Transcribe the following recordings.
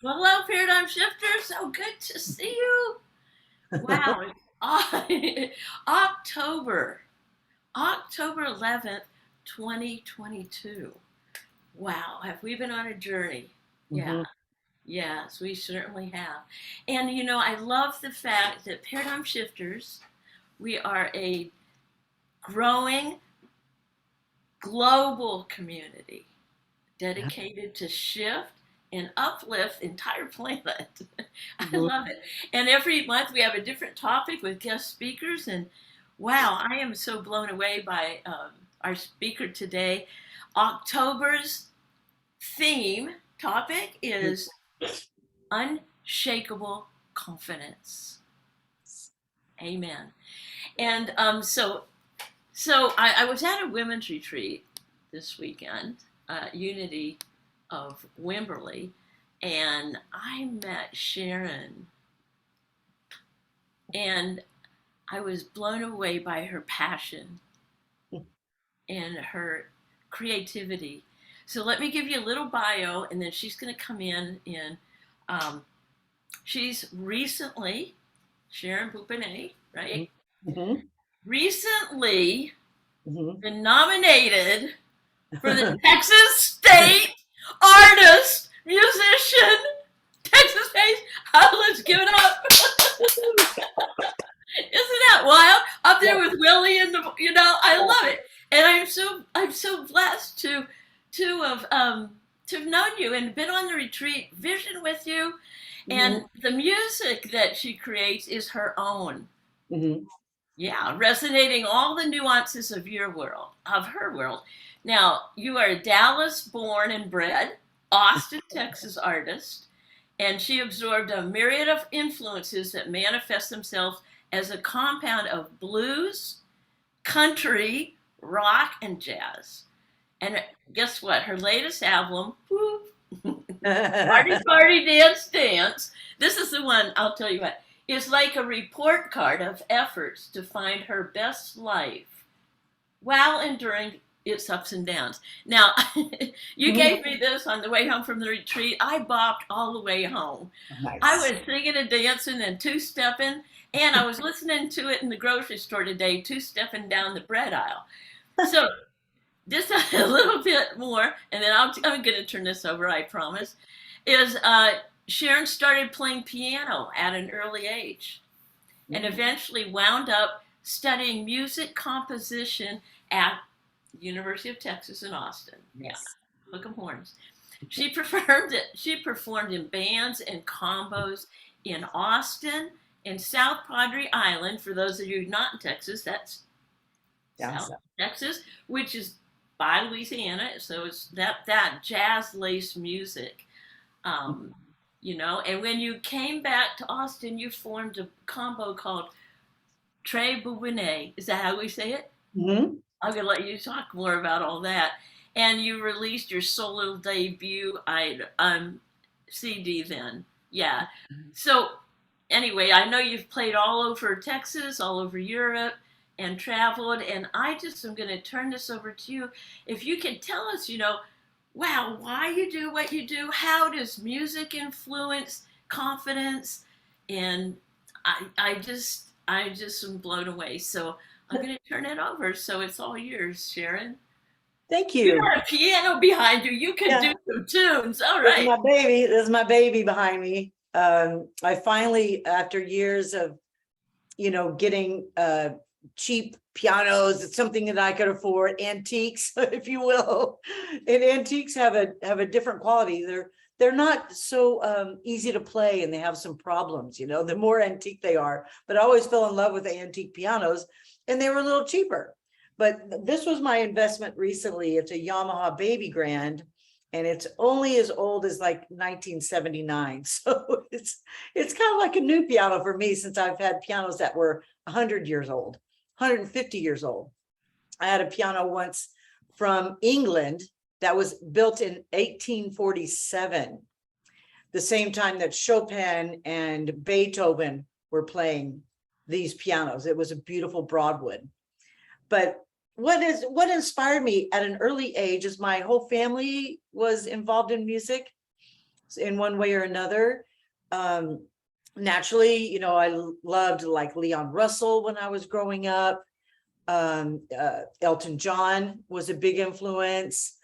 Well, hello, Paradigm Shifter. So good to see you. Wow. October, October 11th, 2022. Wow. Have we been on a journey? Yeah. Hmm. Yes, we certainly have. And I love the fact that Paradigm Shifters, we are a growing global community dedicated to shift and uplift the entire planet. I love it. And every month we have a different topic with guest speakers. And wow, I am so blown away by our speaker today. October's theme topic is unshakable confidence. Amen. And so I was at a women's retreat this weekend, Unity of Wimberley, and I met Sharon, and I was blown away by her passion and her creativity. So let me give you a little bio, and then she's going to come in. And she's recently, Sharon Bourbonnais, right? Hmm. Recently Hmm. been nominated for the Texas State Artist Musician Texas State. Let's give it up. Isn't that wild? Up there with Willie and I love it. And I'm so blessed to have known you and been on the retreat vision with you. And Hmm. the music that she creates is her own. Hmm. Yeah, resonating all the nuances of your world, of her world. Now, you are a Dallas born and bred, Austin, Texas artist, and she absorbed a myriad of influences that manifest themselves as a compound of blues, country, rock, and jazz. And guess what? Her latest album, Party Party Dance Dance, this is the one, I'll tell you what, is like a report card of efforts to find her best life while enduring its ups and downs. Now, you gave me this on the way home from the retreat. I bopped all the way home. I Nice. was singing and dancing and two-stepping, and I was listening to it in the grocery store today, two-stepping down the bread aisle. So just a little bit more, and then I'm going to turn this over, I promise, is Sharon started playing piano at an early age and Mm. eventually wound up studying music composition at the University of Texas in Austin. Yeah, Yes. hook 'em horns. She performed in bands and combos in Austin and South Padre Island. For those of you not in Texas, that's Down South south. Texas, which is by Louisiana. So it's that jazz lace music. Um, and when you came back to Austin, you formed a combo called Trey Bourbonnais. Is that how we say it? Hmm. I'm gonna let you talk more about all that. And you released your solo debut CD then. Yeah. So anyway, I know you've played all over Texas, all over Europe, and traveled. And I just am going to turn this over to you. If you can tell us, wow, why you do what you do, how does music influence confidence? And I just am blown away. So I'm going to turn it over. So it's all yours, Sharon. Thank You you. got a piano behind you. You can Yeah, do some tunes. All this is right. my baby. This is my baby behind me. I finally, after years of, getting cheap pianos, it's something that I could afford, antiques, if you will. And antiques have a different quality. They're not so easy to play, and they have some problems, the more antique they are. But I always fell in love with the antique pianos, and they were a little cheaper. But this was my investment recently. It's a Yamaha Baby Grand, and it's only as old as like 1979. So it's kind of like a new piano for me, since I've had pianos that were 100 years old, 150 years old. I had a piano once from England that was built in 1847, the same time that Chopin and Beethoven were playing these pianos. It was a beautiful Broadwood. But what inspired me at an early age is my whole family was involved in music in one way or another. Naturally, you know, I loved like Leon Russell when I was growing up. Elton John was a big influence.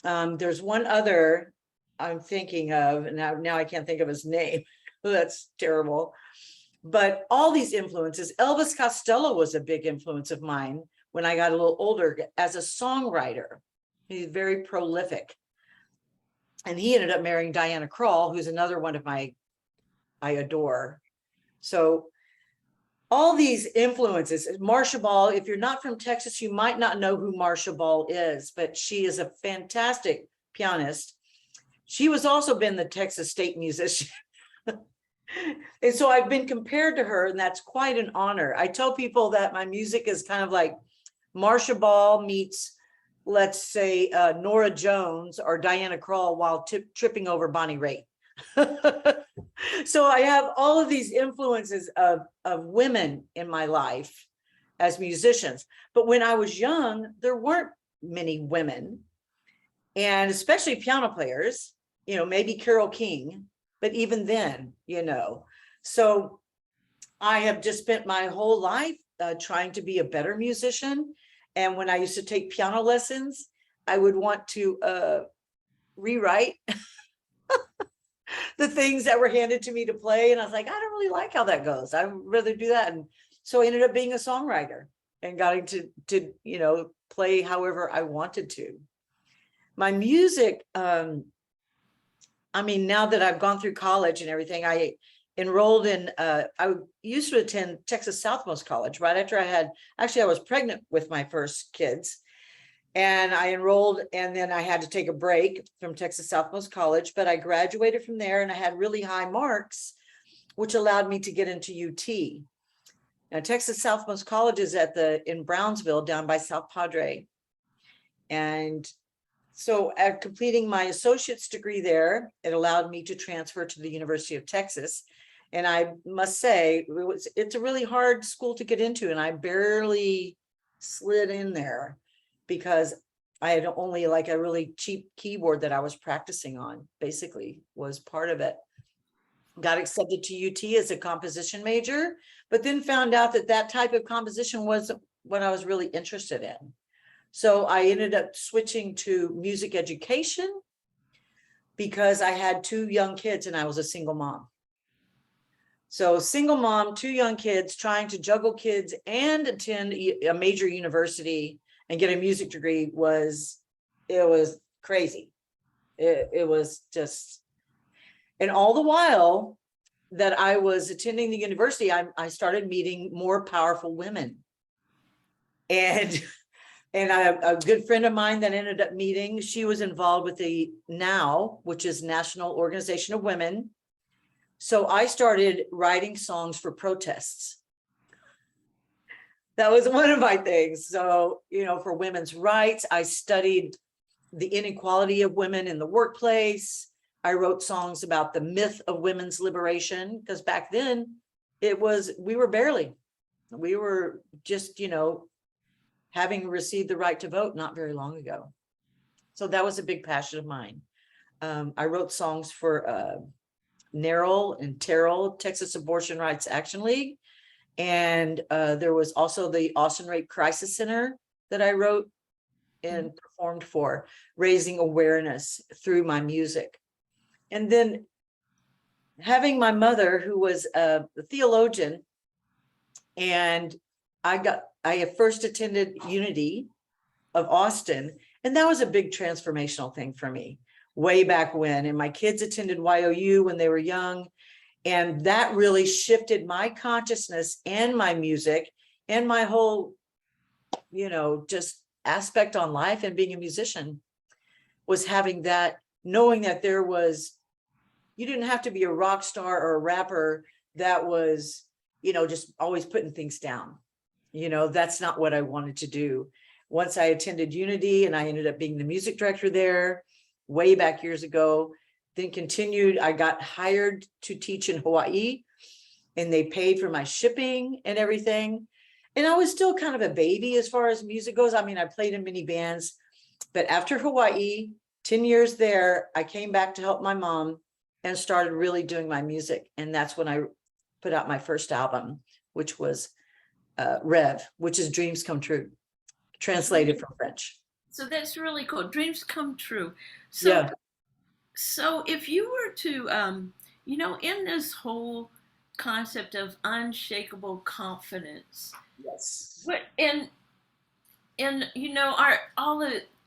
There's one other I'm thinking of, and now I can't think of his name. That's terrible. But all these influences, Elvis Costello was a big influence of mine when I got a little older as a songwriter. He's very prolific. And he ended up marrying Diana Krall, who's another one of I adore. So all these influences, Marcia Ball, if you're not from Texas, you might not know who Marcia Ball is, but she is a fantastic pianist. She was also been the Texas State musician. And so I've been compared to her, and that's quite an honor. I tell people that my music is kind of like Marcia Ball meets, let's say, Nora Jones or Diana Krall while tripping over Bonnie Raitt. So I have all of these influences of women in my life as musicians. But when I was young, there weren't many women, and especially piano players, you know, maybe Carole King, but even then, you know. So I have just spent my whole life trying to be a better musician. And when I used to take piano lessons, I would want to rewrite the things that were handed to me to play. And I was like, I don't really like how that goes. I'd rather do that. And so I ended up being a songwriter and got to you know, play however I wanted to. My music, I mean, now that I've gone through college and everything, I enrolled in, I used to attend Texas Southmost College right after I was pregnant with my first kids. And I enrolled, and then I had to take a break from Texas Southmost College, but I graduated from there and I had really high marks, which allowed me to get into UT. Now, Texas Southmost College is in Brownsville down by South Padre. And so at completing my associate's degree there, it allowed me to transfer to the University of Texas. And I must say, it's a really hard school to get into, and I barely slid in there because I had only like a really cheap keyboard that I was practicing on, basically, was part of it. Got accepted to UT as a composition major, but then found out that type of composition wasn't what I was really interested in. So I ended up switching to music education because I had 2 young kids and I was a single mom. So single mom, 2 young kids, trying to juggle kids and attend a major university and get a music degree it was crazy. It was just, and all the while that I was attending the university, I started meeting more powerful women. And a good friend of mine that ended up meeting, she was involved with the NOW, which is National Organization of Women. So I started writing songs for protests. That was one of my things. So, you know, for women's rights, I studied the inequality of women in the workplace. I wrote songs about the myth of women's liberation, because back then we were just, you know, having received the right to vote not very long ago. So that was a big passion of mine. I wrote songs for NARAL and TERRL, Texas Abortion Rights Action League. And there was also the Austin Rape Crisis Center that I wrote and performed for, raising awareness through my music. And then having my mother, who was a theologian, and I had first attended Unity of Austin, and that was a big transformational thing for me way back when. And my kids attended YOU when they were young. And that really shifted my consciousness and my music and my whole, you know, just aspect on life and being a musician, was having that, knowing that you didn't have to be a rock star or a rapper that was, you know, just always putting things down. You know, that's not what I wanted to do. Once I attended Unity and I ended up being the music director there way back years ago, then continued, I got hired to teach in Hawaii, and they paid for my shipping and everything. And I was still kind of a baby as far as music goes. I mean, I played in many bands, but after Hawaii, 10 years there, I came back to help my mom and started really doing my music. And that's when I put out my first album, which was Rev, which is Dreams Come True, translated from French. So that's really cool. Dreams come true. So Yeah. so if you were to in this whole concept of unshakable confidence, Yes. what and are all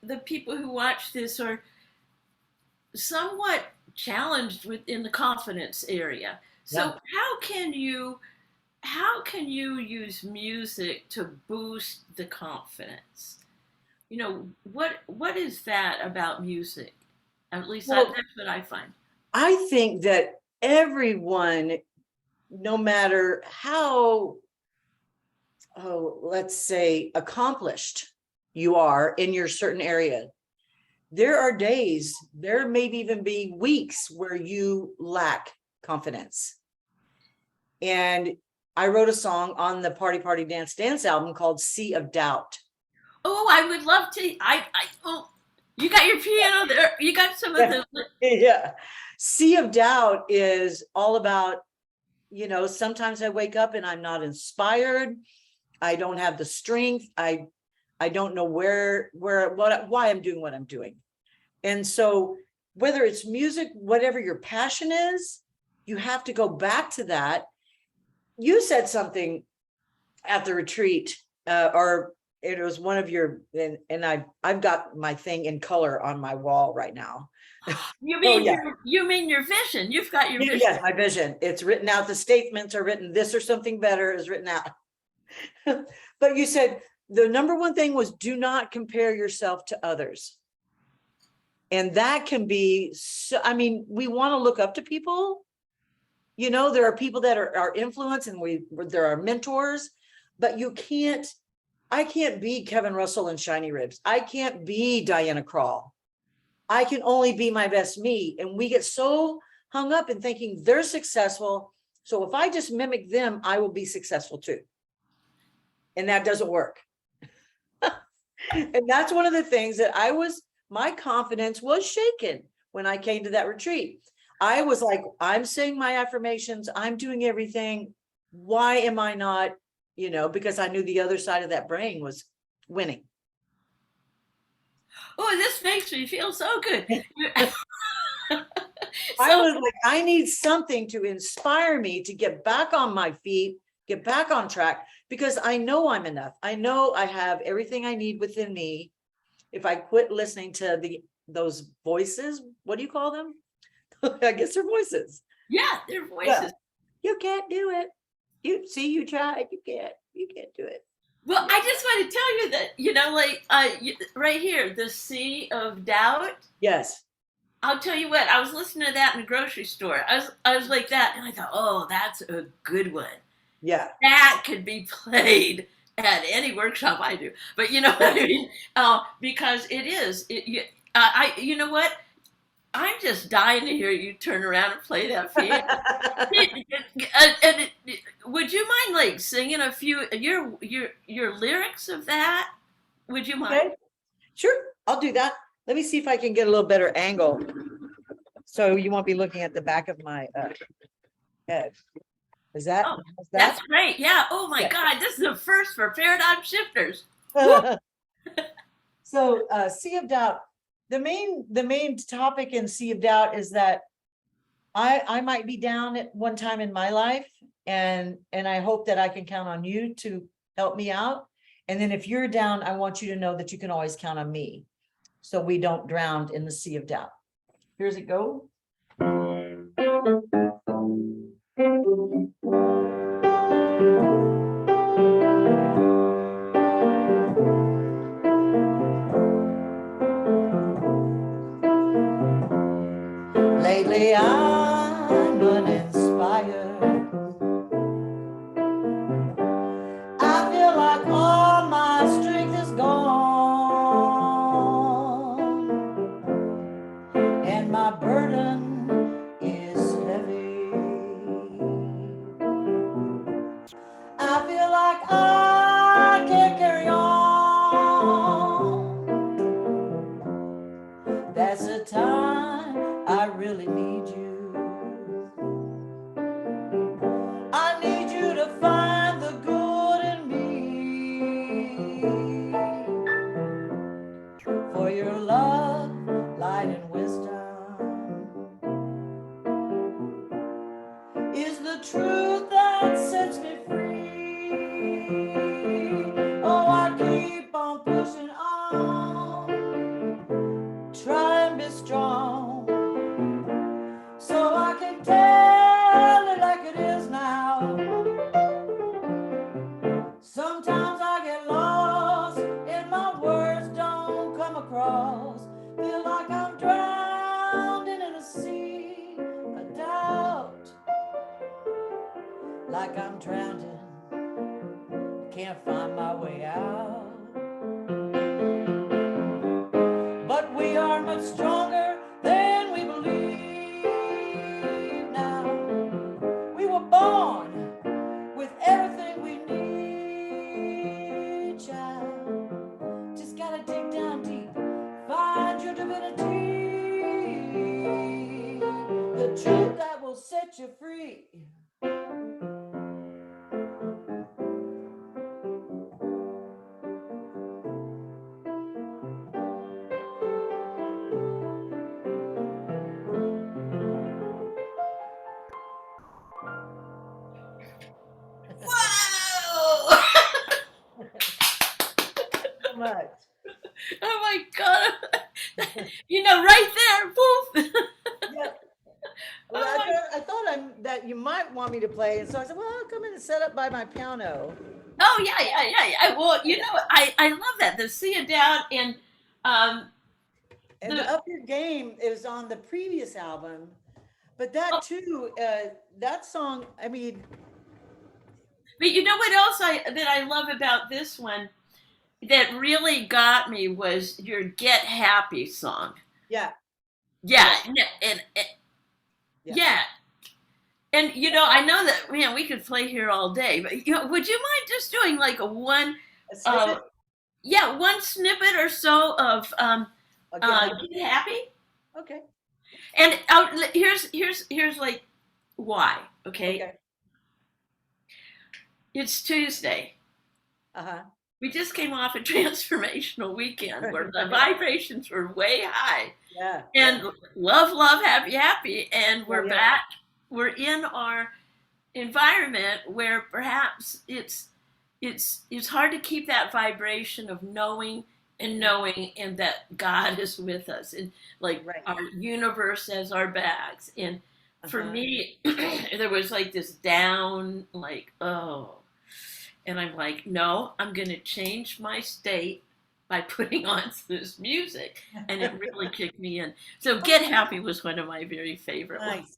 the people who watch this are somewhat challenged within the confidence area. So Yeah. how can you use music to boost the confidence? What is that about music? At least Well, that's what I find. I think that everyone, no matter how, let's say, accomplished you are in your certain area, there are days, there may even be weeks where you lack confidence. And I wrote a song on the Party Party Dance Dance album called Sea of Doubt. Oh, I would love to. Oh, you got your piano there. You got some of Yeah. the. Yeah. Sea of Doubt is all about, sometimes I wake up and I'm not inspired. I don't have the strength. I don't know why I'm doing what I'm doing. And so whether it's music, whatever your passion is, you have to go back to that. You said something at the retreat, or it was one of your, and I've got my thing in color on my wall right now. You Oh mean yeah. your vision? You've got your vision. Yes, my vision. It's written out. The statements are written. This or something better is written out. But you said the number one thing was do not compare yourself to others. And that can be, so, I mean, we want to look up to people. There are people that are influence and there are mentors, but I can't be Kevin Russell and Shiny Ribs. I can't be Diana Krall. I can only be my best me. And we get so hung up in thinking they're successful. So if I just mimic them, I will be successful too. And that doesn't work. And that's one of the things that my confidence was shaken when I came to that retreat. I was like, I'm saying my affirmations, I'm doing everything. Why am I not, because I knew the other side of that brain was winning. Oh, this makes me feel so good. I was like, I need something to inspire me to get back on my feet, get back on track, because I know I'm enough. I know I have everything I need within me. If I quit listening to those voices, what do you call them? I guess they're voices. Yeah, their voices. You can't do it. You tried. You can't do it. Well, I just want to tell you that, right here, the Sea of Doubt. Yes. I'll tell you what, I was listening to that in the grocery store. I was like that, and I thought, oh, that's a good one. Yeah. That could be played at any workshop I do. But you know what I mean? Because it is. You know what? I'm just dying to hear you turn around and play that feed. Would you mind like singing a few your lyrics of that? Would you mind? Okay. Sure, I'll do that. Let me see if I can get a little better angle, so you won't be looking at the back of my head. Is that? Oh, that's great. Yeah. Oh my God, this is the first for paradigm shifters. So, Sea of Doubt. The main topic in Sea of Doubt is that I might be down at one time in my life, and I hope that I can count on you to help me out. And then if you're down, I want you to know that you can always count on me, so we don't drown in the Sea of Doubt. Here's it go. Lately I'm uninspired. I feel like all my strength is gone, and my burden is heavy. I feel like need you. I need you to find the good in me. For your love, light, and wisdom is the truth that sets me free. Oh, I keep on pushing on, try and be strong, so I can tell it like it is now. Sometimes I get lost and my words don't come across. Feel like I'm drowning in a sea of doubt, like I'm drowning, can't find my way out. But we are much stronger than we believe now. We were born with everything we need, child. Just gotta dig down deep, find your divinity, the truth that will set you free. Whoa! So much. Oh my God. You know, right there, poof. Yeah. Well, I thought that you might want me to play, and so I said, "Well, I'll come in and set up by my piano." Oh yeah. Well, you know, I love that, the See It Down, and um And the Up Your Game is on the previous album, but that oh, too, that song. I mean, but you know what else I love about this one that really got me was your Get Happy song. yeah, Yeah, yeah, and yeah. yeah. And you know, I know that, man, we could play here all day, but you know, would you mind just doing like a one A uh snippet. yeah, one snippet or so of I'll get happy. Get Happy? Okay. And here's like why, okay? Okay. It's Tuesday. Uh We just came off a transformational weekend where the huh. vibrations were way high. Yeah. And love, happy, and Yeah. we're Yeah. back. We're in our environment where perhaps it's hard to keep that vibration of knowing and that God is with us, and like Right. our universe as our bags. And for Uh-huh. me, there was like this down, like, oh, and I'm like, no, I'm going to change my state by putting on this music. And it really kicked me in. So Get Happy was one of my very favorite ones. Nice.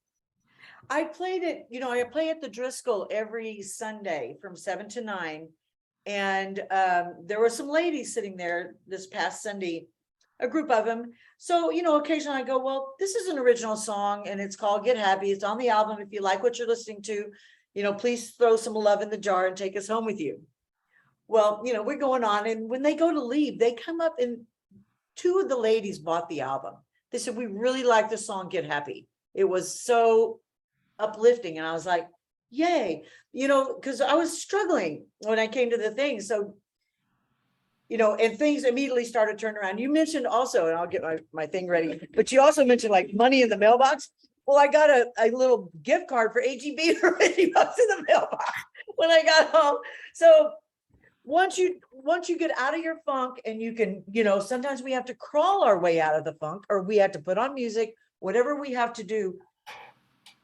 I played it, I play at the Driscoll every Sunday from 7 to 9. And there were some ladies sitting there this past Sunday, a group of them. So, occasionally I go, well, this is an original song and it's called Get Happy. It's on the album. If you like what you're listening to, please throw some love in the jar and take us home with you. Well, we're going on. And when they go to leave, they come up and two of the ladies bought the album. They said, we really like the song Get Happy. It was so uplifting. And I was like, yay, because I was struggling when I came to the thing. So, and things immediately started turning around. You mentioned also, and I'll get my thing ready, but you also mentioned like money in the mailbox. Well, I got a little gift card for HEB for $50 in the mailbox when I got home. So once you get out of your funk and you can, sometimes we have to crawl our way out of the funk, or we have to put on music, whatever we have to do.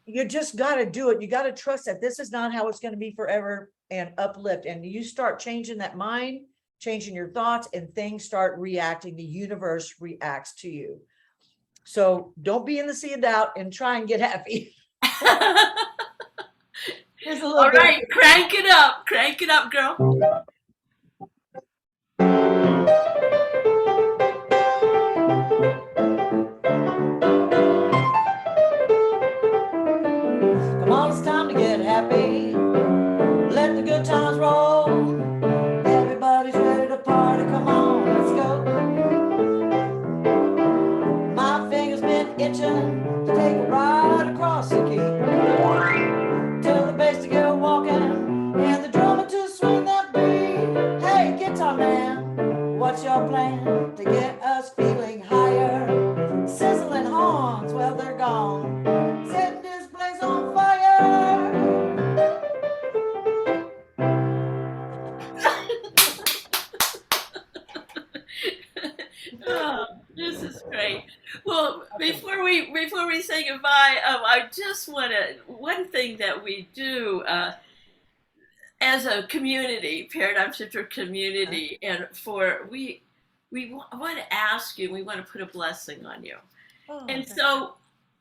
You just got to do it. You got to trust that this is not how it's going to be forever, and uplift. And you start changing that mind, changing your thoughts, and things start reacting. The universe reacts to you. So don't be in the sea of doubt and try and get happy. Here's a little All bit. right, crank it up, girl. Come on, it's time to get happy. Let the good times roll. Everybody's ready to party. Come on, let's go. My finger's been itching to take a ride. Kawasaki. Tell the bass to go walking and the drummer to swing that beat. Hey, guitar man, what's your plan to get us feeling higher? Sizzling horns, well, they're gone. Setting this place on fire. Oh, this is great. Well, before we say goodbye, I just want to one thing that we do as a community, Paradigm Shift community, and we want to ask you, we want to put a blessing on you, and so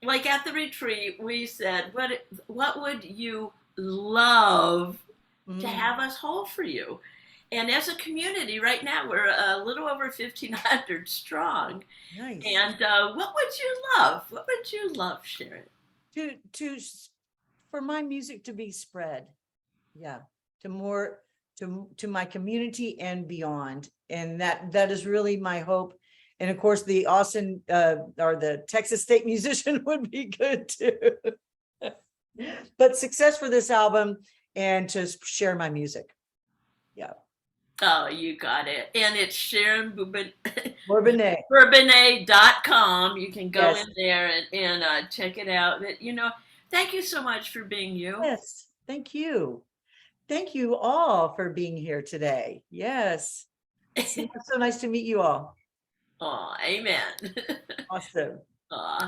like at the retreat, we said, what would you love to have us hold for you? And as a community, right now we're a little over 1,500 strong. Nice. And what would you love? What would you love, Sharon? For my music to be spread, yeah, to my community and beyond, and that is really my hope. And of course, the Austin or the Texas State musician would be good too. But success for this album and to share my music. Yeah. Oh, you got it. And it's Sharon Bourbonnais. Bourbonnais.com. You can go Yes. in there and check it out. But, thank you so much for being you. Yes. Thank you. Thank you all for being here today. Yes. It's so nice to meet you all. Oh, amen. Awesome. Aw.